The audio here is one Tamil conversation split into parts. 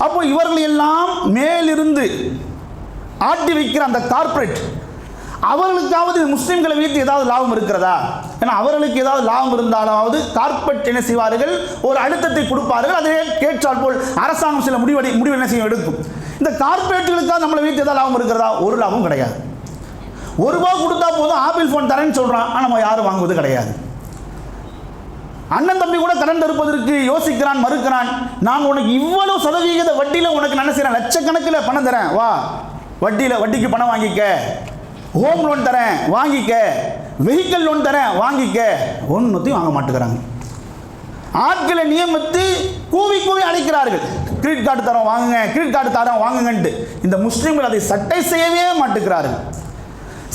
அப்போ இவர்கள் எல்லாம் மேலிருந்து ஆட்டி வைக்கிற அந்த கார்ப்பரேட் அவர்களுக்காவது முஸ்லிம்களை வைத்து ஏதாவது லாபம் இருக்கிறதா? ஏன்னா அவர்களுக்கு ஏதாவது லாபம் இருந்தாலாவது கார்ப்பரேட் என்ன செய்வார்கள், ஒரு அழுத்தத்தை கொடுப்பார்கள். அதே கேட்டால் போல் அரசாங்கம் சில முடிவு என்ன செய்யும் எடுக்கும். இந்த கார்ப்பரேட்டுகளுக்காக நம்மளை வைத்து ஏதாவது லாபம் இருக்கிறதா? ஒரு லாபம் கிடையாது. ₹1 கொடுத்தா போதும் ஆப்பிள் ஃபோன் தரேன்னு சொல்றான், ஆனால் நம்ம யாரும் வாங்குவது கிடையாது. அண்ணன் தம்பி கூட கடன் தருப்பதற்கு யோசிக்கிறான், மறுக்கிறான். நான் உனக்கு இவ்வளவு சதவீத வட்டியில் உனக்கு என்ன செய்யறேன், லட்சக்கணக்கில் பணம் தரேன், வா வட்டிக்கு பணம் வாங்கிக்க, ஹோம் லோன் தரேன் வாங்கிக்க, வெஹிக்கிள் லோன் தரேன் வாங்கிக்க, ஒன்றுத்தையும் வாங்க மாட்டேங்கிறாங்க. ஆட்களை நியமித்து கூவி அழைக்கிறார்கள், கிரெடிட் கார்டு தரோம் வாங்குங்க, கிரெடிட் கார்டு தரோம் வாங்குங்கன்ட்டு. இந்த முஸ்லீம்கள் அதை சட்டை செய்யவே மாட்டேங்கிறார்கள்.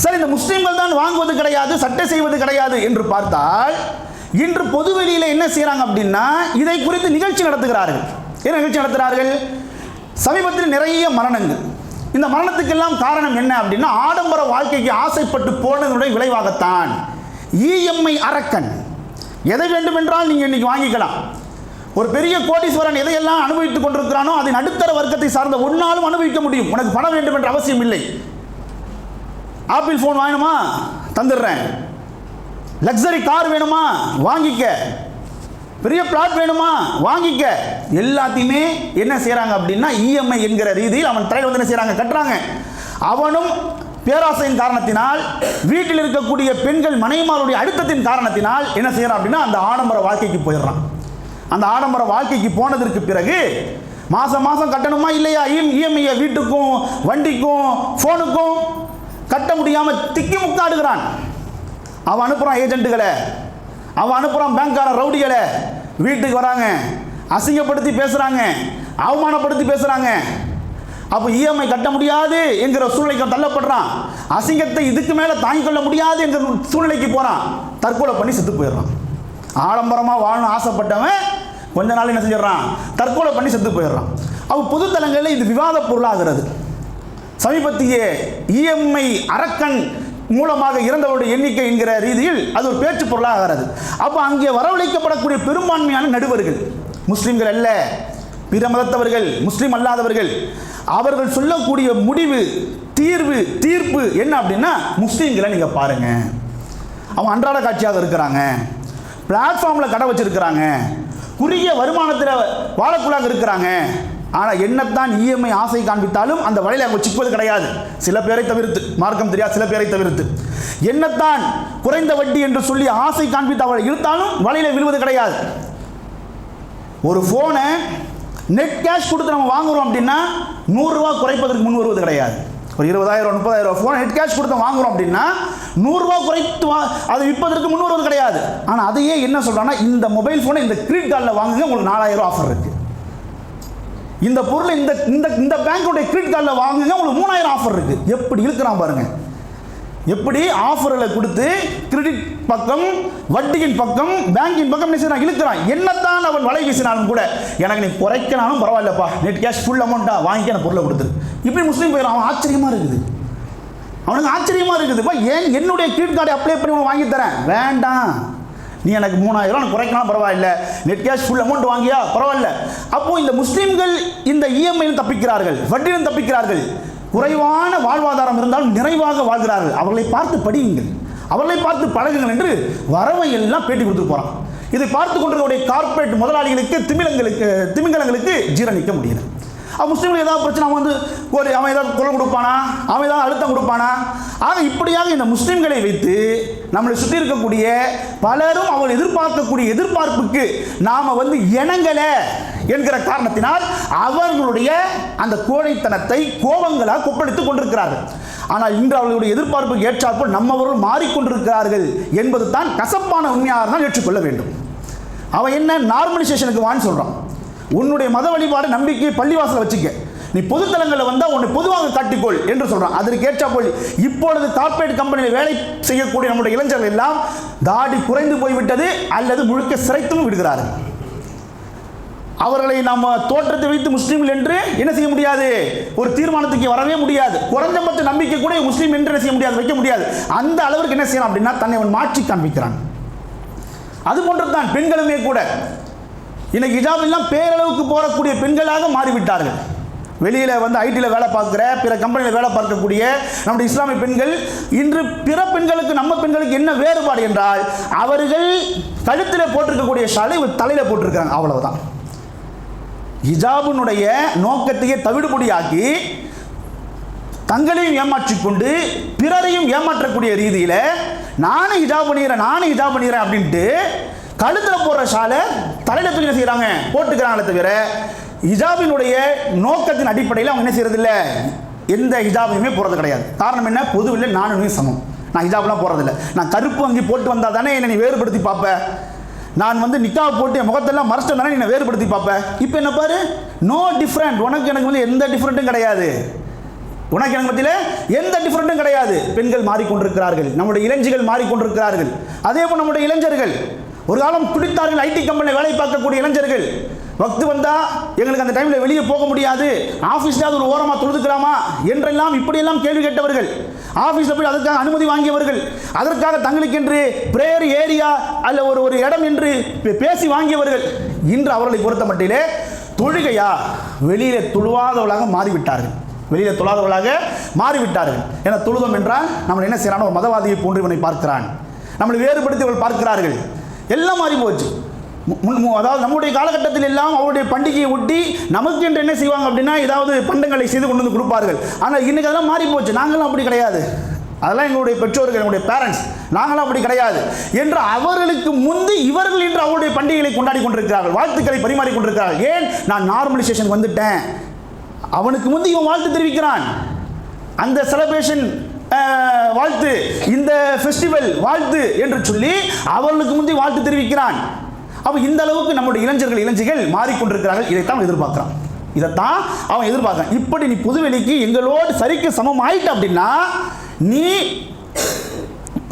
சரி, இந்த முஸ்லீம்கள் தான் வாங்குவது கிடையாது, சட்டை செய்வது கிடையாது என்று பார்த்தால் இன்று பொதுவெளியில் என்ன செய்யறாங்க அப்படின்னா, இதை குறித்து நிகழ்ச்சி நடத்துகிறார்கள். என்ன நிகழ்ச்சி நடத்துகிறார்கள்? சமீபத்தில் நிறைய மரணங்கள். இந்த மரணத்துக்கெல்லாம் காரணம் என்ன அப்படின்னா, ஆடம்பர வாழ்க்கைக்கு ஆசைப்பட்டு போனதனுடைய விளைவாகத்தான். இஎம்ஐ அரக்கன். எதை வேண்டுமென்றால் நீங்கள் இன்னைக்கு வாங்கிக்கலாம். ஒரு பெரிய கோடீஸ்வரன் எதையெல்லாம் அனுபவித்துக் கொண்டிருக்கிறானோ அதை நடுத்தர வர்க்கத்தை சார்ந்த ஒன்னாலும் அனுபவிக்க முடியும். உனக்கு பணம் வேண்டும் என்ற அவசியம் இல்லை. ஆப்பிள் ஃபோன் வாங்கணுமா, தந்துடுறேன். லக்ஸரி கார் வேணுமா, வாங்கிக்க. பெரிய பிளாட் வேணுமா, வாங்கிக்க. எல்லாத்தையுமே என்ன செய்யறாங்க அப்படின்னா, இஎம்ஐ என்கிற ரீதியில் அவன் தலையில் வந்து என்ன செய்யறாங்க, கட்டுறாங்க. அவனும் பேராசையின் காரணத்தினால், வீட்டில் இருக்கக்கூடிய பெண்கள் மனைவிமாருடைய அழுத்தத்தின் காரணத்தினால் என்ன செய்யறான் அப்படின்னா, அந்த ஆடம்பர வாழ்க்கைக்கு போயிடுறான். அந்த ஆடம்பர வாழ்க்கைக்கு போனதற்கு பிறகு மாசம் கட்டணுமா இல்லையா இஎம்ஐ, வீட்டுக்கும் வண்டிக்கும் ஃபோனுக்கும் கட்ட முடியாம திக்கி முக்காடுகிறான். அவன் அனுப்புறான் ஏஜென்ட்டுகளை, அவன் அனுப்புறான் பேங்க்கார ரவுடிகளை. வீட்டுக்கு வராங்க, அசிங்கப்படுத்தி பேசுறாங்க, அவமானப்படுத்தி பேசுறாங்க. அப்போ இஎம்ஐ கட்ட முடியாது என்கிற சூழ்நிலைக்கு தள்ளப்படுறான். அசிங்கத்தை இதுக்கு மேல தாங்கிக் கொள்ள முடியாது என்கிற சூழ்நிலைக்கு போறான். தற்கொலை பண்ணி செத்து போயிடுறான். ஆடம்பரமா வாழணும் ஆசைப்பட்டவன் கொஞ்ச நாள் என்ன செஞ்சிடறான், தற்கொலை பண்ணி செத்து போயிடுறான். அப்போ பொதுத்தலங்களில் இது விவாத பொருளாகிறது. சமீபத்திய இஎம்ஐ அரக்கன் மூலமாக இறந்தவருடைய எண்ணிக்கை என்கிற ரீதியில் அது ஒரு பேச்சு பொருளாகிறது. அப்போ அங்கே வரவழைக்கப்படக்கூடிய பெரும்பான்மையான நடுவர்கள் முஸ்லிம்கள் அல்ல, பிற மதத்தவர்கள், முஸ்லிம் அல்லாதவர்கள். அவர்கள் சொல்லக்கூடிய முடிவு, தீர்ப்பு என்ன அப்படின்னா, முஸ்லிம்களை நீங்க பாருங்க, அவங்க அன்றாட காட்சியாக இருக்கிறாங்க, பிளாட்ஃபார்மில் கடை வச்சிருக்கிறாங்க, குறுகிய வருமானத்தில் வாழக்குள்ளாக இருக்கிறாங்க. ஆனால் என்னத்தான் இஎம்ஐ ஆசை காண்பித்தாலும் அந்த வலையில் அவங்க சிக்குவது கிடையாது. சில பேரை தவிர்த்து, மார்க்கம் தெரியாது சில பேரை தவிர்த்து, என்னத்தான் குறைந்த வட்டி என்று சொல்லி ஆசை காண்பித்து அவளை இழுத்தாலும் வலையில் விழுவது கிடையாது. ஒரு ஃபோனை நெட் கேஷ் கொடுத்து நம்ம வாங்குறோம் அப்படின்னா ₹100 குறைப்பதற்கு முன் வருவது கிடையாது. ஒரு 20,000 30,000 ஃபோன் நெட் கேஷ் கொடுத்து வாங்குறோம் அப்படின்னா ₹100 குறைத்து அதை விற்பதற்கு முன் வருவது கிடையாது. ஆனால் அதையே என்ன சொல்றாங்கன்னா, இந்த மொபைல் ஃபோனை இந்த கிரெடிட் கார்டில் வாங்குங்க, உங்களுக்கு ₹4,000 ஆஃபர் இருக்கு. இந்த பொருளை இந்த பேங்க்குடைய கிரெடிட் கார்டில் வாங்குங்க, உங்களுக்கு ₹3,000 ஆஃபர் இருக்கு. எப்படி இருக்கிறான் பாருங்க, எப்படி ஆஃபர்களை கொடுத்து கிரெடிட் பக்கம், வட்டியின் பக்கம், பேங்கின் பக்கம் இழுக்கிறான். என்னத்தான் அவன் வலை வீசினாலும் கூட, எனக்கு நீ குறைக்கனாலும் பரவாயில்லப்பா, நெட் கேஷ் ஃபுல் அமௌண்ட்டா வாங்கி அந்த பொருளை கொடுத்துரு. இப்படி முஸ்லீம் போயிடும். அவன் ஆச்சரியமா இருக்குது, அவனுக்கு ஆச்சரியமா இருக்குதுப்பா, ஏன் என்னுடைய கிரெடிட் கார்டை அப்ளை பண்ணி உனக்கு வாங்கி தரேன், வேண்டாம் நீ எனக்கு ₹3,000 குறைக்கலாம் பரவாயில்ல, நெட் கேஷ் ஃபுல் அமௌண்ட் வாங்கியா பரவாயில்ல. அப்போ இந்த முஸ்லீம்கள் இந்த இஎம்ஐயில் தப்பிக்கிறார்கள், வட்டியில் தப்பிக்கிறார்கள். குறைவான வாழ்வாதாரம் இருந்தாலும் நிறைவாக வாழ்கிறார்கள். அவர்களை பார்த்து படியுங்கள், அவர்களை பார்த்து பழகுங்கள் என்று வரவை எல்லாம் பேட்டி கொடுத்து போறான். இதை பார்த்து கொண்டிருக்கக்கூடிய கார்ப்பரேட் முதலாளிகளுக்கு, திமிங்கலங்களுக்கு ஜீரணிக்க முடியல. முஸ்லீம்கள் ஏதாவது பிரச்சனை, அவன் ஏதாவது குரல் கொடுப்பானா, அவன் ஏதாவது அழுத்தம் கொடுப்பானா. ஆக இப்படியாக இந்த முஸ்லீம்களை வைத்து நம்மளை சுற்றி இருக்கக்கூடிய பலரும் அவர்கள் எதிர்பார்க்கக்கூடிய எதிர்பார்ப்புக்கு நாம இணங்கல என்கிற காரணத்தினால் அவர்களுடைய அந்த கோழைத்தனத்தை கோபங்களாக கொப்பளித்துக் கொண்டிருக்கிறார்கள். ஆனால் இன்று அவர்களுடைய எதிர்பார்ப்புக்கு ஏற்றாற்போல் நம்மவர்கள் மாறிக்கொண்டிருக்கிறார்கள் என்பது தான் கசப்பான உண்மையாக தான் ஏற்றுக்கொள்ள வேண்டும். அவன் என்ன நார்மலைசேஷனுக்கு வான்னு சொல்றான். உன்னுடைய மத வழிபாடு நம்பிக்கை பள்ளிவாசலை வச்சுக்க, நீ பொதுத்தலங்களில் வந்தால் உன்னை பொதுவாக காட்டிக்கொள் என்று சொல்றான். அதற்கு ஏற்றாற்போல் இப்பொழுது கார்ப்பரேட் கம்பெனியில் வேலை செய்யக்கூடிய நம்முடைய இளைஞர்கள் எல்லாம் தாடி குறைந்து போய்விட்டது அல்லது முழுக்க சிறைத்தும் விடுகிறார்கள். அவர்களை நம்ம தோற்றத்தை வைத்து முஸ்லீம்கள் என்று என்ன செய்ய முடியாது, ஒரு தீர்மானத்துக்கு வரவே முடியாது. குறைந்தபட்ச நம்பிக்கை கூட முஸ்லீம் என்று என்ன செய்ய முடியாது, வைக்க முடியாது. அந்த அளவிற்கு என்ன செய்யலாம் அப்படின்னா தன்னை அவன் மாற்றி காண்பிக்கிறான். அது போன்றுதான் பெண்களுமே கூட இன்னைக்கு ஹிஜாப் எல்லாம் பேரளவுக்கு போடக்கூடிய பெண்களாக மாறிவிட்டார்கள். வெளியில் வந்து ஐடியில் வேலை பார்க்குற, பிற கம்பெனியில் வேலை பார்க்கக்கூடிய நம்முடைய இஸ்லாமிய பெண்கள் இன்று பிற பெண்களுக்கு நம்ம பெண்களுக்கு என்ன வேறுபாடு என்றால், அவர்கள் கழுத்தில் போட்டிருக்கக்கூடிய ஷாலை தலையில் போட்டிருக்காங்க, அவ்வளவுதான். ஹிஜாபினுடைய நோக்கத்தையே தவிடுபொடியாக்கி தங்களையும் ஏமாற்றிக்கொண்டு பிறரையும் ஏமாற்றக்கூடிய ரீதியில் நானும் ஹிஜாப் பண்ணிக்கிறேன் அப்படின்ட்டு கழுத்தில் போடுற ஷாலை தலையில் தூக்கி என்ன செய்கிறாங்க, போட்டுக்கிறாங்களே தவிர ஹிஜாபினுடைய நோக்கத்தின் அடிப்படையில் அவங்க என்ன செய்யறது இல்லை, எந்த ஹிஜாபையுமே போடுறது கிடையாது. காரணம் என்ன, பொதுவில் நானும் சமம், நான் ஹிஜாப்லாம் போடுறதில்லை. நான் கருப்பு அங்கி போட்டு வந்தால் தானே என்னை நீ வேறுபடுத்தி பார்ப்ப, நான் வந்து நிக்காவை போட்டு என் முகத்தெல்லாம் மறைச்சிட்டு தானே நீ வேறுபடுத்தி பார்ப்ப. இப்போ என்ன பாரு, நோ டிஃப்ரெண்ட், உனக்கு எனக்கு வந்து எந்த டிஃப்ரெண்ட்டும் கிடையாது, உனக்கு எனக்கு மத்தியில் எந்த டிஃப்ரெண்ட்டும் கிடையாது. பெண்கள் மாறிக்கொண்டிருக்கிறார்கள், நம்முடைய இளைஞர்கள் மாறிக்கொண்டிருக்கிறார்கள். அதே போல் நம்முடைய இளைஞர்கள் ஒரு காலம் குடித்தார்கள், ஐடி கம்பெனியில் வேலை பார்க்கக்கூடிய இளைஞர்கள் வக்து வந்தால் எங்களுக்கு அந்த டைமில் வெளியே போக முடியாது, ஆஃபீஸில் ஒரு ஓரமாக தொழுதுக்கலாமா என்றெல்லாம் இப்படியெல்லாம் கேள்வி கேட்டவர்கள், ஆஃபீஸில் போய் அதற்காக அனுமதி வாங்கியவர்கள், அதற்காக தங்களுக்கென்று பிரேயர் ஏரியா அல்ல ஒரு இடம் என்று பேசி வாங்கியவர்கள், இன்று அவர்களை பொறுத்த மட்டிலே தொழுகையா வெளியில் தொழுவாதவர்களாக மாறிவிட்டார்கள், வெளியில் தொழாதவர்களாக மாறிவிட்டார்கள். என தொழுதம் என்றால் நம்ம என்ன செய்யறான், ஒரு மதவாதியை போன்று இவனை பார்க்கிறான், நம்மளை வேறுபடுத்தி அவர்கள் பார்க்கிறார்கள், எல்லாம் மாறி போச்சு. அதாவது நம்முடைய காலகட்டத்தில் எல்லாம் அவருடைய பண்டிகையை ஒட்டி நமக்கு என்று என்ன செய்வாங்க அப்படின்னா ஏதாவது பண்டங்களை செய்து கொண்டு வந்து கொடுப்பார்கள். ஆனால் இன்னைக்கு அதெல்லாம் மாறி போச்சு, நாங்களும் அப்படி கிடையாது, அதெல்லாம் எங்களுடைய பெற்றோர்கள், எங்களுடைய பேரண்ட்ஸ், நாங்களும் அப்படி கிடையாது என்று அவர்களுக்கு முந்தி இவர்கள் என்று அவருடைய பண்டிகைகளை கொண்டாடி கொண்டிருக்கிறார்கள், வாழ்த்துக்களை பரிமாறி கொண்டிருக்கிறார்கள். ஏன், நான் நார்மலைசேஷன் வந்துட்டேன், அவனுக்கு முந்தி இவன் வாழ்த்து தெரிவிக்கிறான், அந்த செலிப்ரேஷன் வாழ்த்து, இந்த ஃபெஸ்டிவல் வாழ்த்து என்று சொல்லி அவர்களுக்கு முந்தி வாழ்த்து தெரிவிக்கிறான். அப்போ இந்த அளவுக்கு நம்முடைய இளைஞர்கள் மாறிக்கொண்டிருக்கிறார்கள். இதைத்தான் எதிர்பார்க்கிறான், இதைத்தான் அவன் எதிர்பார்க்கிறான். இப்படி நீ பொதுவெளிக்கு எங்களோடு சரிக்கு சமம் ஆயிட்ட அப்படின்னா நீ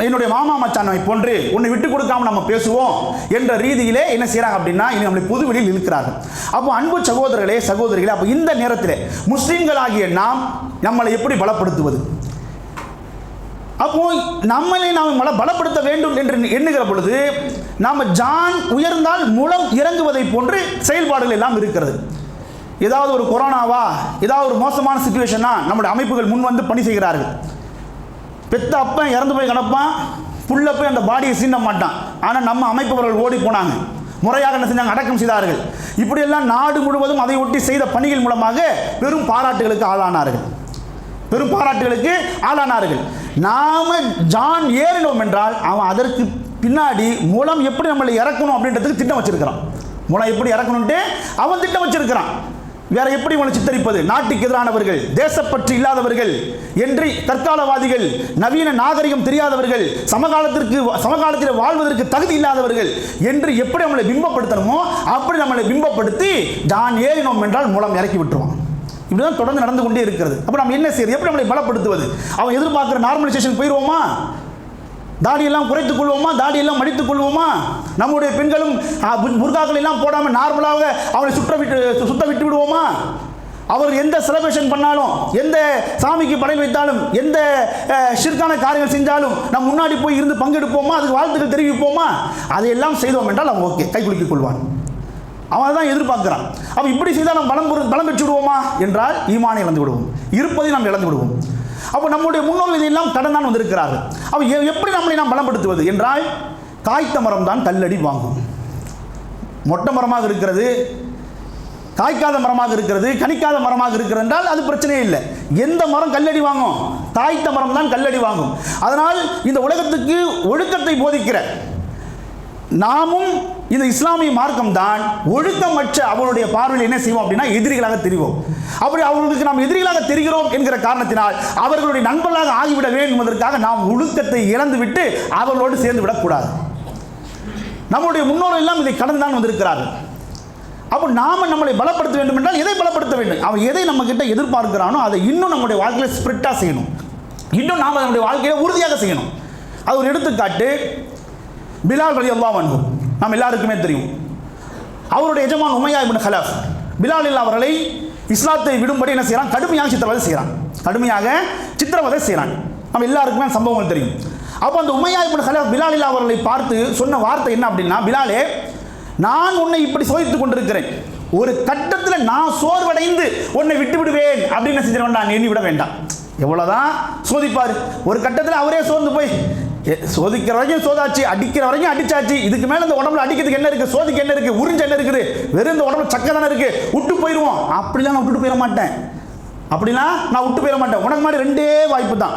என்னுடைய மாமா மச்சானை போன்று உன்னை விட்டு கொடுக்காம நம்ம பேசுவோம் என்ற ரீதியிலே என்ன செய்யறாங்க அப்படின்னா இனி நம்மளை பொதுவெளியில் இழுக்கிறார்கள். அப்போ அன்பு சகோதரர்களே சகோதரிகளே, அப்போ இந்த நேரத்தில் முஸ்லீம்களாகிய நாம் நம்மளை எப்படி பலப்படுத்துவது? அப்போ நம்மளை நாம் பலப்படுத்த வேண்டும் என்று எண்ணுகிற பொழுது நாம் ஜான் உயர்ந்தால் முளம் இறங்குவதை போன்று செயல்பாடுகள் எல்லாம் இருக்கிறது. ஏதாவது ஒரு கொரோனாவா, ஏதாவது ஒரு மோசமான சிச்சுவேஷனா நம்முடைய அமைப்புகள் முன் வந்து பணி செய்கிறார்கள். பெத்த அப்பன் இறந்து போய் கிடப்பான், புள்ள போய் அந்த பாடியை சீண்ட மாட்டான், ஆனால் நம்ம அமைப்பவர்கள் ஓடி போனாங்க, முறையாக என்ன செஞ்சாங்க, அடக்கம் செய்தார்கள். இப்படியெல்லாம் நாடு முழுவதும் அதை ஒட்டி செய்த பணிகள் மூலமாக பெரும் பாராட்டுகளுக்கு ஆளானார்கள். நாம ஜான் ஏறினோம் என்றால் அவன் அதற்கு பின்னாடி மூலம் எப்படி நம்மளை இறக்கணும் அப்படின்றதுக்கு திட்டம் வச்சிருக்கிறான். மூலம் எப்படி இறக்கணும்ட்டு அவன் திட்டம் வச்சிருக்கிறான். வேற எப்படி உங்களை சித்தரிப்பது? நாட்டுக்கு எதிரானவர்கள், தேசப்பற்று இல்லாதவர்கள் என்று தற்காலவாதிகள், நவீன நாகரிகம் தெரியாதவர்கள், சமகாலத்தில் வாழ்வதற்கு தகுதி இல்லாதவர்கள் என்று எப்படி நம்மளை பிம்பப்படுத்தணுமோ அப்படி நம்மளை பிம்பப்படுத்தி ஜான் ஏறினோம் என்றால் மூலம் இறக்கி விட்டுருவான். இப்படிதான் தொடர்ந்து நடந்து கொண்டே இருக்கிறது. அப்போ நம்ம என்ன செய்யறது? எப்படி நம்மளை பலப்படுத்துவது? அவன் எதிர்பார்க்கிற நார்மலைசேஷன் போயிடுவோமா? தாடியெல்லாம் குறைத்துக் கொள்வோமா? தாடியெல்லாம் மடித்துக் கொள்வோமா? நம்முடைய பெண்களும் புர்காக்கள் எல்லாம் போடாமல் நார்மலாக அவனை சுத்த விட்டு விடுவோமா? அவர் எந்த செலிப்ரேஷன் பண்ணாலும், எந்த சாமிக்கு படையல் வைத்தாலும், எந்த ஷிர்கான காரியங்கள் செஞ்சாலும் நம்ம முன்னாடி போய் இருந்து பங்கெடுப்போமா? அதுக்கு வாழ்த்துக்கள் தெரிவிப்போமா? அதையெல்லாம் செய்தோம் என்றால் அவன் ஓகே, கை குலுக்கிக் கொள்வான். அவன் தான் எதிர்பார்க்கிறான். அப்போ இப்படி செய்தால் நம்ம பலம் பெற்று விடுவோமா என்றால் ஈமானை இழந்து விடுவோம், இருப்பதை நாம் இழந்து விடுவோம். அப்போ நம்முடைய முன்னோர்கள் இதையெல்லாம் கடன் தான் வந்திருக்கிறார்கள். அப்போ எப்படி நம்மளை நாம் பலப்படுத்துவது என்றால், காய்த்த மரம் தான் கல்லடி வாங்கும். மொட்டை மரமாக இருக்கிறது, காய்க்காத மரமாக இருக்கிறது, கனிக்காத மரமாக இருக்கிறது என்றால் அது பிரச்சனையே இல்லை. எந்த மரம் கல்லடி வாங்கும்? காய்த்த மரம் தான் கல்லடி வாங்கும். அதனால் இந்த உலகத்துக்கு ஒழுக்கத்தை போதிக்கிற நாமும் இந்த இஸ்லாமிய மார்க்கம் தான் ஒழுக்கமற்ற அவருடைய பார்வையில் என்ன செய்வோம் அப்படின்னா எதிரிகளாக தெரிவோம். அப்படி அவர்களுக்கு நாம் எதிரிகளாக தெரிகிறோம் என்கிற காரணத்தினால் அவர்களுடைய நண்பர்களாக ஆகிவிட வேண்டும் என்பதற்காக நாம் ஒழுக்கத்தை இழந்துவிட்டு அவர்களோடு சேர்ந்து விடக்கூடாது. நம்முடைய முன்னோர்கள் எல்லாம் இதை கடந்து தான் வந்திருக்கிறார்கள். அப்போ நாம நம்மளை பலப்படுத்த வேண்டும் என்றால் எதை பலப்படுத்த வேண்டும்? அவன் எதை நம்ம கிட்ட எதிர்பார்க்கிறானோ அதை இன்னும் நம்முடைய வாழ்க்கையில் ஸ்பிரிட்டாக செய்யணும், இன்னும் நாம் நம்முடைய வாழ்க்கையில் உறுதியாக செய்யணும். அது ஒரு எடுத்துக்காட்டு. பிலால் ரலியல்லாஹு அன்ஹு நாம் எல்லாருக்குமே தெரியும். அவருடைய எஜமான் உமையா இப்னு ஹலஃப் பிலால் அவர்களை இஸ்லாத்தை விடும்படி என்ன செய்கிறான்? கடுமையாக சித்திரவதை செய்கிறான். நம்ம எல்லாருக்குமே சம்பவங்கள் தெரியும். அப்போ அந்த உமையா இப்னு ஹலஃப் பிலால் அவர்களை பார்த்து சொன்ன வார்த்தை என்ன அப்படின்னா, பிலாலே, நான் உன்னை இப்படி சோதித்துக் கொண்டிருக்கிறேன், ஒரு கட்டத்தில் நான் சோர்வடைந்து உன்னை விட்டு விடுவேன் அப்படின்னு செஞ்சிருவேன், நான் எண்ணி விட வேண்டாம். எவ்வளோதான் சோதிப்பார், ஒரு கட்டத்தில் அவரே சோர்ந்து போய் சோதிக்கிற வரைக்கும் சோதாச்சு, அடிக்கிற வரைக்கும் அடிச்சாச்சு, இதுக்கு மேலே இந்த உடம்புல அடிக்கிறதுக்கு என்ன இருக்குது, சோதிக்க என்ன இருக்குது, உறிஞ்ச என்ன இருக்குது, வெறும் இந்த உடம்புல சக்கை தானே இருக்குது, விட்டு போயிடுவோம். அப்படிலாம் நான் விட்டுட்டு போயிட மாட்டேன், அப்படிலாம் நான் விட்டு போயிட மாட்டேன். உனக்கு முன்னாடி ரெண்டே வாய்ப்பு தான்,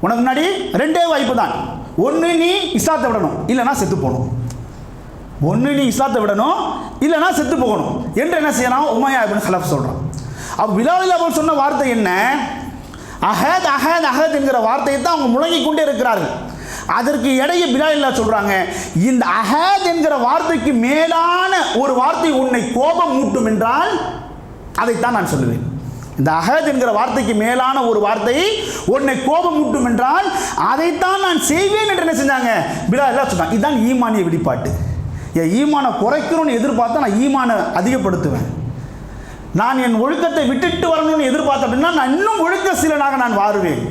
உனக்கு முன்னாடி ரெண்டே வாய்ப்பு தான். ஒன்று நீ இஸ்லாத்தை விடணும், இல்லைனா செத்து போகணும். ஒன்று நீ இஸ்லாத்தை விடணும், இல்லைனா செத்து போகணும் என்று என்ன செய்யணும் உமையா இப்னு கலஃப் சொல்கிறான். அப்போ பிலால் அவர்கள் சொன்ன வார்த்தை என்ன? அஹத் அஹத் அஹத் என்கிற வார்த்தையை தான் அவங்க முழங்கிக் கொண்டே இருக்கிறார்கள். அதற்கு இடையே பிலால் சொல்றாங்க, இந்த அஹத் என்கிற வார்த்தைக்கு மேலான ஒரு வார்த்தை உன்னை கோபம் மூட்டும் என்றால் அதைத்தான் நான் சொல்லுவேன். இந்த அஹத் என்கிற வார்த்தைக்கு மேலான ஒரு வார்த்தை உன்னை கோபம் மூட்டும் என்றால் அதைத்தான் நான் செய்வேன் என்று என்ன செஞ்சாங்க பிலால் சொன்னாங்க. இதுதான் ஈமானிய வெளிப்பாட்டு. என் ஈமானை குறைக்கணும்னு எதிர்பார்த்தா நான் ஈமானை அதிகப்படுத்துவேன். நான் என் ஒழுக்கத்தை விட்டுட்டு வரணும்னு எதிர்பார்த்தேன் அப்படின்னா நான் இன்னும் ஒழுக்க சீலனாக நான் வாருவேன்.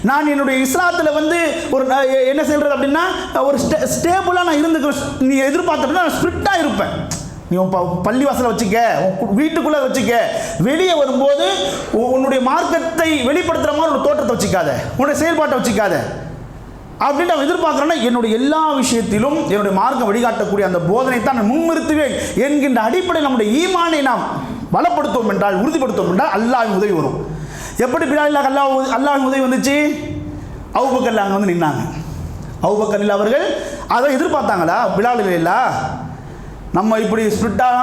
நான் என்னுடைய இஸ்லாத்தில் வந்து ஒரு என்ன செய்கிறது அப்படின்னா ஒரு ஸ்டேபிளாக நான் இருந்துக்கிறேன். நீ எதிர்பார்த்த அப்படின்னா நான் ஸ்ட்ரிக்டாக இருப்பேன். நீ பள்ளிவாசலை வச்சுக்க, வீட்டுக்குள்ளே வச்சுக்க, வெளியே வரும்போது உன்னுடைய மார்க்கத்தை வெளிப்படுத்துகிற மாதிரி ஒரு தோற்றத்தை வச்சுக்காத, உன்னுடைய செயல்பாட்டை வச்சுக்காத அப்படின்ட்டு அவன் எதிர்பார்க்குறேன்னா என்னுடைய எல்லா விஷயத்திலும் என்னுடைய மார்க்கம் வழிகாட்டக்கூடிய அந்த போதனை தான் நான் முன்னிறுத்துவேன் என்கின்ற அடிப்படையில் நம்முடைய ஈமானை நாம் பலப்படுத்துவோம் என்றால், உறுதிப்படுத்துவோம் என்றால் அல்லாஹ்வின் உதவி வரும். எப்படி பிலால் அல்லாஹ்வின் உதவி வந்துச்சு? அபூபக்கர் அங்கே வந்து நின்னாங்க. அபூபக்கர் அவர்கள் அதை எதிர்பார்த்தாங்களா? பிலால் இல்லையா, நம்ம இப்படி ஸ்பிரிட்டாக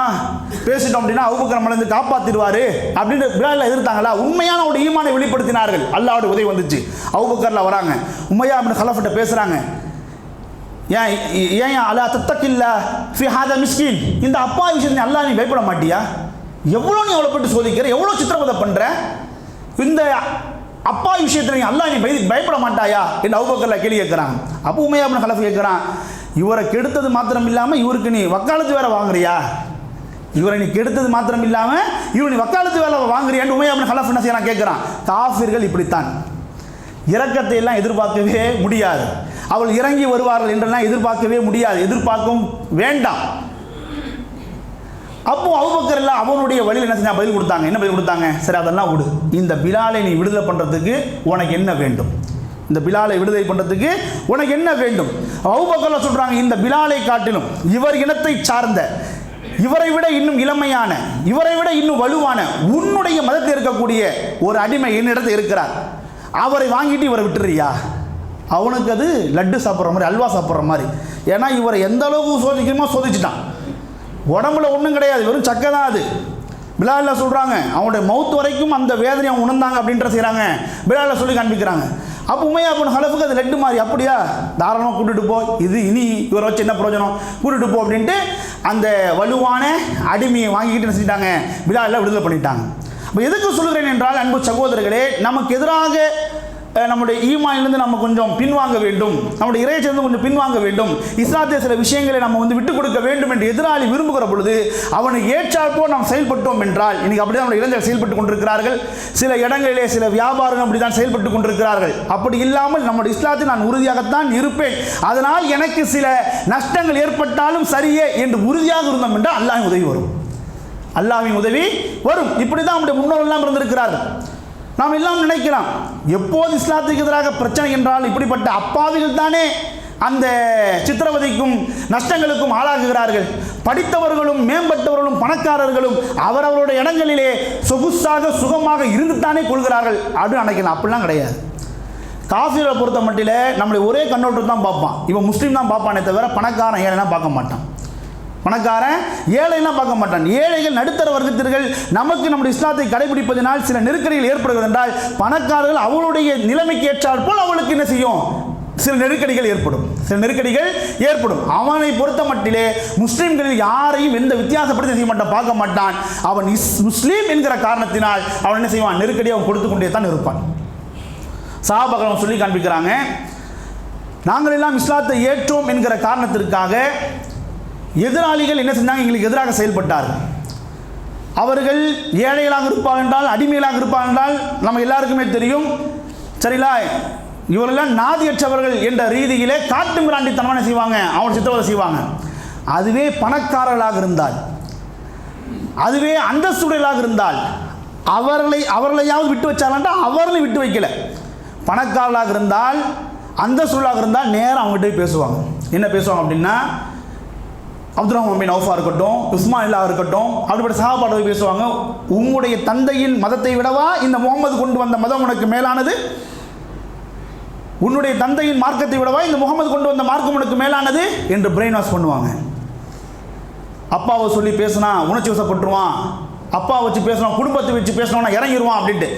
பேசிட்டோம் அப்படின்னா அபூபக்கர் நம்மளை வந்து காப்பாற்றிடுவார் அப்படின்னு பிலால் எதிர்த்தாங்களா? உண்மையான ஒரு ஈமானை வெளிப்படுத்தினார்கள். அல்லாஹ்வுடைய உதவி வந்துச்சு. அபூபக்கர்ல வராங்க, உமையா இப்னு கலஃப்ட்ட பேசுகிறாங்க. ஏன் அலா தத்தகில்லா ஃபி ஹாதா மிஸ்கின், இந்த அப்பா விஷயத்தை அல்லாஹ் நீ பயப்பட மாட்டியா? எவ்வளோ நீ அவ்வளோ போட்டு சோதிக்கிற, எவ்வளோ சித்திரவதை பண்ணுற, இந்த அப்பா விஷயத்தில் நீ அல்லாஹ் நீ பயப்பட மாட்டாயா என்று அபூபக்கர்ல கேள்வி கேட்குறாங்க. அப்போ உமையா இப்னு கலஃப் கேட்குறான், இவரை கெடுத்தது மாத்திரம் இல்லாமல் இவருக்கு நீ வக்காலத்து வேற வாங்குறியா? இவரை நீ கெடுத்தது மாத்திரம் இல்லாமல் இவரை நீ வக்காலத்து வேலை வாங்குறியான்னு உமையா இப்னு கலஃப் என்ன செய்யறான் கேட்குறான். காஃபிர்கள் இப்படித்தான், இரக்கத்தை எல்லாம் எதிர்பார்க்கவே முடியாது, அவள் இறங்கி வருவார்கள் என்றெல்லாம் எதிர்பார்க்கவே முடியாது, எதிர்பார்க்கவும் வேண்டாம். அப்போ அபூபக்கர் எல்லாம் அவனுடைய வழியில் என்ன செஞ்சா பதில் கொடுத்தாங்க. என்ன பதில் கொடுத்தாங்க? சரி அதெல்லாம் விடு, இந்த பிலாலை நீ விடுதலை பண்ணுறதுக்கு உனக்கு என்ன வேண்டும்? இந்த பிலாலை விடுதலை பண்ணுறதுக்கு உனக்கு என்ன வேண்டும்? அபூபக்கர் சொல்கிறாங்க, இந்த பிலாலை காட்டிலும் இவர் இனத்தை சார்ந்த, இவரை விட இன்னும் இளமையான, இவரை விட இன்னும் வலுவான உன்னுடைய மதத்தில் இருக்கக்கூடிய ஒரு அடிமை என்னிடத்தில் இருக்கிறார், அவரை வாங்கிட்டு இவரை விட்டுறியா? அவனுக்கு அது லட்டு சாப்பிட்ற மாதிரி, அல்வா சாப்பிட்ற மாதிரி. ஏன்னா இவரை எந்த அளவுக்கு சோதிக்கணுமோ சோதிச்சுட்டான். உடம்புல ஒன்றும் கிடையாது, வெறும் சக்கை தான் அது. பிலாலில் சொல்கிறாங்க, அவனுடைய மவுத்து வரைக்கும் அந்த வேதனை அவங்க உணர்ந்தாங்க அப்படின்ற செய்கிறாங்க, பிலாலில் சொல்லி காண்பிக்கிறாங்க. அப்போ உமையா இப்னு கலஃபுக்கு அது லட்டு மாதிரி, அப்படியா தாராளமாக கூட்டிகிட்டு போ, இது இனி இவரை வச்சு என்ன பிரயோஜனம், கூட்டிகிட்டு போ அப்படின்ட்டு அந்த வலுவான அடிமையை வாங்கிக்கிட்டு என்ன செஞ்சிட்டாங்க, பிலாலில் விடுதலை பண்ணிட்டாங்க. அப்போ எதுக்கு சொல்கிறேன் என்றால், அன்பு சகோதரர்களே, நமக்கு எதிராக நம்முடைய ஈமானிலிருந்து நம்ம கொஞ்சம் பின்வாங்க வேண்டும், நம்முடைய இறைச்சிலிருந்து கொஞ்சம் பின்வாங்க வேண்டும், இஸ்லாத்திய சில விஷயங்களை நம்ம வந்து விட்டுக் கொடுக்க வேண்டும் என்று எதிராளி விரும்புகிற பொழுது அவனுக்கு ஏற்றாற்போல் நாம் செயல்பட்டோம் என்றால், இன்னைக்கு அப்படிதான் நம்முடைய இளைஞர்கள் செயல்பட்டு கொண்டிருக்கிறார்கள். சில இடங்களிலே சில வியாபாரங்கள் அப்படி தான் செயல்பட்டு கொண்டிருக்கிறார்கள். அப்படி இல்லாமல் நம்முடைய இஸ்லாத்தில் நான் உறுதியாகத்தான் இருப்பேன், அதனால் எனக்கு சில நஷ்டங்கள் ஏற்பட்டாலும் சரியே என்று உறுதியாக இருந்தோம் என்றால் அல்லாஹ்வின் உதவி வரும், அல்லாஹ்வின் உதவி வரும். இப்படி தான் நம்முடைய முன்னோர்கள் எல்லாம் இருந்திருக்கிறார்கள். நாம் எல்லாம் நினைக்கலாம், எப்போது இஸ்லாத்துக்கு எதிராக பிரச்சனை என்றால் இப்படிப்பட்ட அப்பாவிகள் தானே அந்த சித்திரவதைக்கும் நஷ்டங்களுக்கும் ஆளாகுகிறார்கள். படித்தவர்களும் மேம்பட்டவர்களும் பணக்காரர்களும் அவரவருடைய இடங்களிலே சொகுசாக சுகமாக இருந்துத்தானே கொள்கிறார்கள் அப்படின்னு நினைக்கலாம். அப்படிலாம் கிடையாது. காஃபிரை பொறுத்த மட்டில் நம்மளை ஒரே கண்ணோட்டம் தான் பார்ப்பான், இவன் முஸ்லீம் தான் பார்ப்பானே தவிர பணக்காரன் ஏழைலாம் பார்க்க மாட்டான், பணக்காரன் ஏழைலாம் பார்க்க மாட்டான். ஏழைகள் நடுத்தர வர்க்கத்திற்கு நமக்கு நம்முடைய இஸ்லாத்தை கடைபிடிப்பதனால் சில நெருக்கடிகள் ஏற்படுகிறது என்றால், பணக்காரர்கள் அவளுடைய நிலைமைக்கு ஏற்றால் போல் அவளுக்கு என்ன செய்யும், சில நெருக்கடிகள் ஏற்படும், சில நெருக்கடிகள் ஏற்படும். அவனை பொறுத்த மட்டிலே முஸ்லீம்களில் யாரையும் எந்த வித்தியாசப்படுத்தி செய்ய மாட்டான், பார்க்க மாட்டான். அவன் முஸ்லீம் என்கிற காரணத்தினால் அவன் என்ன செய்வான், நெருக்கடியை அவன் கொடுத்து கொண்டே தான் இருப்பான். சஹாபாக்கள் சொல்லி காண்பிக்கிறாங்க, நாங்கள் எல்லாம் இஸ்லாத்தை ஏற்றோம் என்கிற காரணத்திற்காக எதிராளிகள் என்ன செஞ்சாங்க, எங்களுக்கு எதிராக செயல்பட்டார்கள். அவர்கள் ஏழைகளாக இருப்பார்கள் என்றால், அடிமைகளாக இருப்பார்கள் என்றால் நம்ம எல்லாருக்குமே தெரியும். சரிங்களா, இவரெல்லாம் நாதியற்றவர்கள் என்ற ரீதியிலே காட்டு மிராண்டித்தனமான செய்வாங்க, அவனை சித்திரவதை செய்வாங்க. அதுவே பணக்காரர்களாக இருந்தால், அதுவே அந்தஸ்துடையலாக இருந்தால் அவர்களையாவது விட்டு வச்சாலன்ட்டா அவர்களையும் விட்டு வைக்கல. பணக்காரர்களாக இருந்தால், அந்தஸ்துடையலாக இருந்தால் நேரம் அவங்ககிட்ட போய் பேசுவாங்க. என்ன பேசுவாங்க அப்படின்னா, அப்துல் ரஹ்மான் பின் அவுஃபா இருக்கட்டும், உஸ்மானில்லாக இருக்கட்டும், அப்படிப்பட்ட சஹாபாட்ட போய் பேசுவாங்க, உங்களுடைய தந்தையின் மதத்தை விடவா இந்த முகமது கொண்டு வந்த மதம் உனக்கு மேலானது? உன்னுடைய தந்தையின் மார்க்கத்தை விடவா இந்த முகமது கொண்டு வந்த மார்க்கம் உனக்கு மேலானது என்று பிரெயின் வாஷ் பண்ணுவாங்க. அப்பாவை சொல்லி பேசினா உணர்ச்சி வசப்பட்டுருவான், அப்பா வச்சு பேசணும், குடும்பத்தை வச்சு பேசணும்னா இறங்கிடுவான் அப்படின்ட்டு.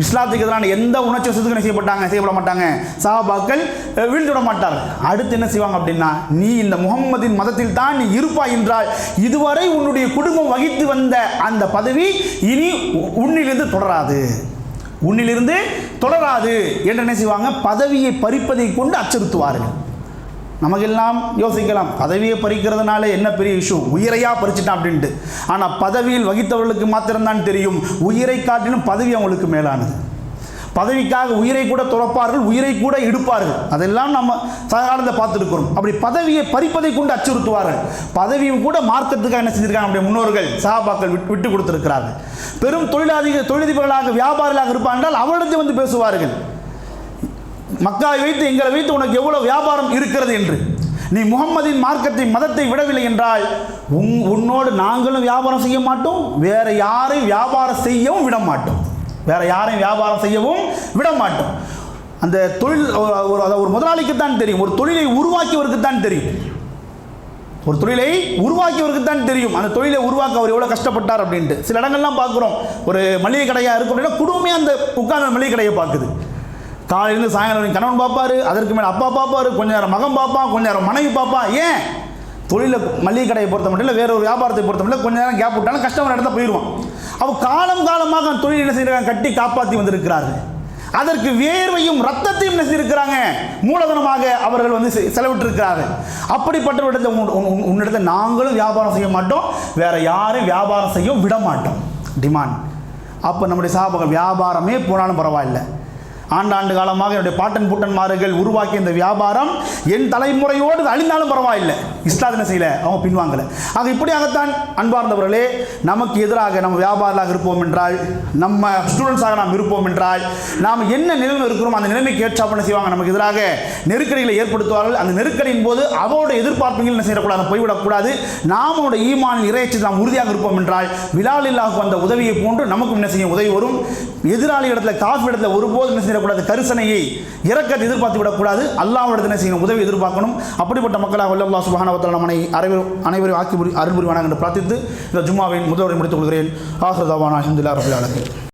இஸ்லாத்துக்கு எதிரான எந்த உணர்ச்சி வசத்துக்கும் செய்யப்பட மாட்டாங்க. சஹாபாக்கள் வீழ்ந்து விட மாட்டார்கள். அடுத்து என்ன செய்வாங்க அப்படின்னா, நீ இந்த முகம்மதின் மதத்தில் தான் நீ இருப்பாய் என்றால் இதுவரை உன்னுடைய குடும்பம் வகித்து வந்த அந்த பதவி இனி உன்னிலிருந்து தொடராது என்று என்ன செய்வாங்க, பதவியை பறிப்பதை கொண்டு அச்சுறுத்துவார்கள். நமக்கெல்லாம் யோசிக்கலாம், பதவியை பறிக்கிறதுனால என்ன பெரிய இஷ்யூ, உயிரையா பறிச்சிட்டான் அப்படின்ட்டு. ஆனால் பதவியில் வகித்தவர்களுக்கு மாத்திரம்தான் தெரியும், உயிரை காட்டிலும் பதவி அவங்களுக்கு மேலானது. பதவிக்காக உயிரை கூட துறப்பார்கள், உயிரை கூட எடுப்பார்கள். அதெல்லாம் நம்ம சகாலத்தை பார்த்துருக்கிறோம். அப்படி பதவியை பறிப்பதை கொண்டு அச்சுறுத்துவார்கள். பதவியும் கூட மார்க்கத்துக்காக என்ன செஞ்சிருக்காங்க, நம்முடைய முன்னோர்கள் சஹாபாக்கள் விட்டு கொடுத்திருக்கிறார்கள். பெரும் தொழிலதிபர்களாக வியாபாரிகளாக இருப்பார் என்றால் அவரிடத்தை வந்து பேசுவார்கள், மக்காவை வைத்து எங்களை வைத்து உனக்கு எவ்வளவு வியாபாரம் இருக்கிறது என்று. நீ முகம்மதின் மார்க்கத்தை மதத்தை விடவில்லை என்றால் உன்னோடு நாங்களும் வியாபாரம் செய்ய மாட்டோம், வேற யாரையும் வியாபாரம் செய்யவும் விட மாட்டோம். அந்த தொழில் ஒரு முதலாளிக்கு தான் தெரியும், ஒரு தொழிலை உருவாக்கியவருக்கு தான் தெரியும், அந்த தொழிலை உருவாக்க அவர் எவ்வளோ கஷ்டப்பட்டார் அப்படின்ட்டு. சில இடங்கள்லாம் பார்க்குறோம், ஒரு மளிகை கடையாக இருக்கும் அப்படின்னா குடும்பமே அந்த உட்கார்ந்த மளிகை கடையை பார்க்குது. காலையிலேருந்து சாயங்காலம் கணவன் பார்ப்பாரு, அதற்கு மேலே அப்பா பார்ப்பாரு, கொஞ்ச நேரம் மகன் பார்ப்பான், கொஞ்ச நேரம் மனைவி பார்ப்பான். ஏன் தொழிலை மளிகை கடையை பொறுத்த மட்டும் இல்லை, வேற ஒரு வியாபாரத்தை பொறுத்த மட்டும் இல்லை, கொஞ்ச நேரம் கேப் விட்டாலும் கஸ்டமர் இடத்துல போயிடுவான். அவள் காலமாக அந்த தொழில் என்ன செய்கிறாங்க, கட்டி காப்பாற்றி வந்திருக்கிறார்கள். அதற்கு வேர்வையும் ரத்தத்தையும் என்ன செய்திருக்கிறாங்க, மூலதனமாக அவர்கள் வந்து செலவிட்டிருக்கிறார்கள். அப்படிப்பட்ட உன்னிடத்தை நாங்களும் வியாபாரம் செய்ய மாட்டோம், வேற யாரும் வியாபாரம் செய்ய விட மாட்டோம். டிமாண்ட். அப்போ நம்முடைய சஹாபாக்கள் வியாபாரமே போனாலும் பரவாயில்லை, ஆண்டாண்டு காலமாக என்னுடைய பாட்டன் பூட்டன்மார்கள் உருவாக்கிய இந்த வியாபாரம் என் தலைமுறையோடு அழிந்தாலும் பரவாயில்லை, இஸ்லாத் என்ன செய்யலை, அவங்க பின்வாங்கலை. ஆக இப்படியாகத்தான் அன்பார்ந்தவர்களே, நமக்கு எதிராக நம்ம வியாபாரிகளாக இருப்போம் என்றால், நம்ம ஸ்டூடெண்ட்ஸாக நாம் இருப்போம் என்றால், நாம் என்ன நிலைமை இருக்கிறோம் அந்த நிலைமைக்கு ஏற்றாப்ப செய்வாங்க, நமக்கு எதிராக நெருக்கடிகளை ஏற்படுத்துவார்கள். அந்த நெருக்கடியின் போது அவரோட எதிர்பார்ப்புகள் என்ன செய்யக்கூடாது, போய்விடக்கூடாது. நாம் அவருடைய ஈமானின் இறைச்சி நாம் உறுதியாக இருப்போம் என்றால் பிலாலில்லாஹுக்கு வந்த உதவியை போன்று நமக்கும் என்ன செய்யும், உதவி வரும். எதிராளி இடத்துல காஃபி இடத்துல ஒருபோது என்ன செய்ய கூடாது, கரிசனையை இரக்கத்தை எதிர்பார்த்து விடக்கூடாது. அல்லாஹ்விடத்தில் செய்யணும், உதவி எதிர்பார்க்கணும். அப்படிப்பட்ட மக்களாக அல்லாஹ் சுப்ஹானஹு வ தஆலா நம்மை அனைவரும் ஆக்கி அருள்புரிவானாக என்று பிரார்த்தித்து இந்த ஜும்மாவின் முதல் உரை முடித்துக் கொள்கிறேன். ஆஹிரு தஅவானா அல்ஹம்துலில்லாஹி ரப்பில் ஆலமீன்.